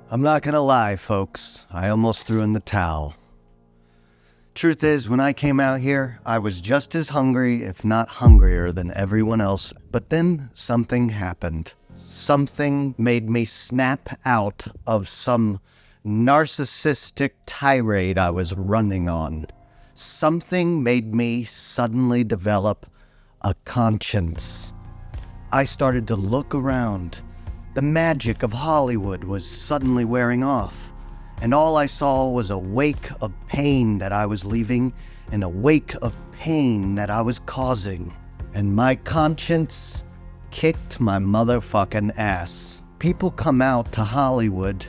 I'm not gonna lie, folks. I almost threw in the towel. Truth is, when I came out here, I was just as hungry, if not hungrier, than everyone else. But then something happened. Something made me snap out of some narcissistic tirade I was running on. Something made me suddenly develop a conscience. I started to look around. The magic of Hollywood was suddenly wearing off, and all I saw was a wake of pain that I was leaving and a wake of pain that I was causing. And my conscience kicked my motherfucking ass. People come out to Hollywood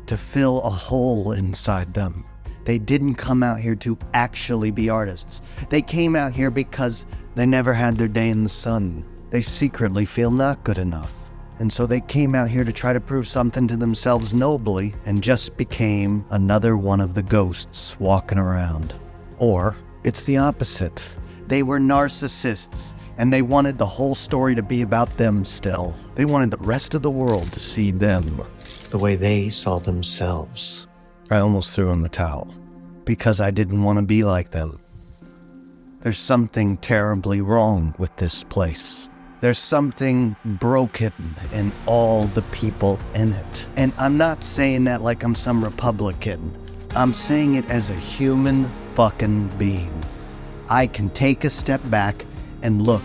to fill a hole inside them. They didn't come out here to actually be artists. They came out here because they never had their day in the sun. They secretly feel not good enough. And so they came out here to try to prove something to themselves nobly and just became another one of the ghosts walking around. Or it's the opposite. They were narcissists and they wanted the whole story to be about them still. They wanted the rest of the world to see them the way they saw themselves. I almost threw in the towel because I didn't want to be like them. There's something terribly wrong with this place. There's something broken in all the people in it. And I'm not saying that like I'm some Republican. I'm saying it as a human fucking being. I can take a step back and look.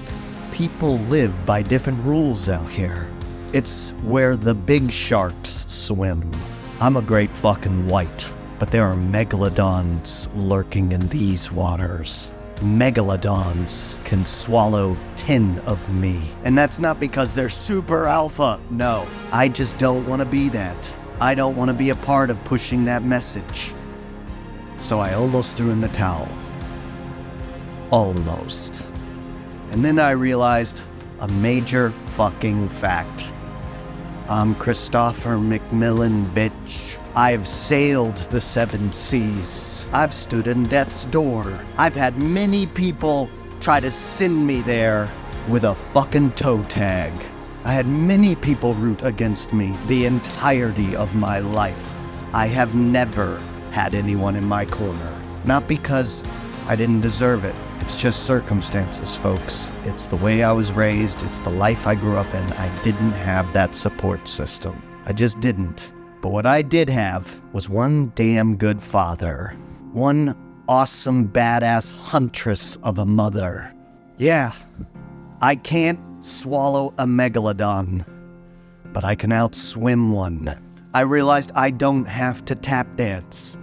People live by different rules out here. It's where the big sharks swim. I'm a great fucking white, but there are megalodons lurking in these waters. Megalodons can swallow 10 of me. And that's not because they're super alpha. No, I just don't want to be that. I don't want to be a part of pushing that message. So I almost threw in the towel. Almost. And then I realized a major fucking fact. I'm Christopher McMillan, bitch. I've sailed the 7 seas. I've stood in death's door. I've had many people try to send me there with a fucking toe tag. I had many people root against me the entirety of my life. I have never had anyone in my corner. Not because I didn't deserve it. It's just circumstances, folks. It's the way I was raised. It's the life I grew up in. I didn't have that support system. I just didn't. But what I did have was one damn good father. One awesome, badass huntress of a mother. Yeah, I can't swallow a megalodon, but I can outswim one. I realized I don't have to tap dance.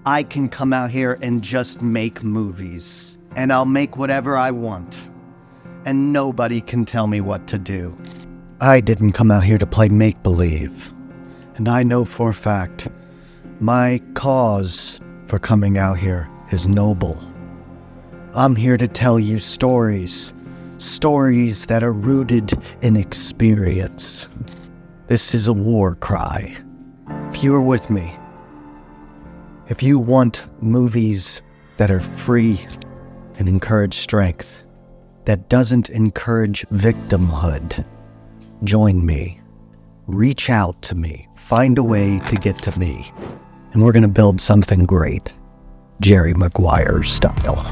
I can come out here and just make movies. And I'll make whatever I want. And nobody can tell me what to do. I didn't come out here to play make-believe. And I know for a fact, my cause for coming out here is noble. I'm here to tell you stories. Stories that are rooted in experience. This is a war cry. If you're with me, if you want movies that are free and encourage strength, that doesn't encourage victimhood, join me. Reach out to me. Find a way to get to me. And we're going to build something great. Jerry Maguire style.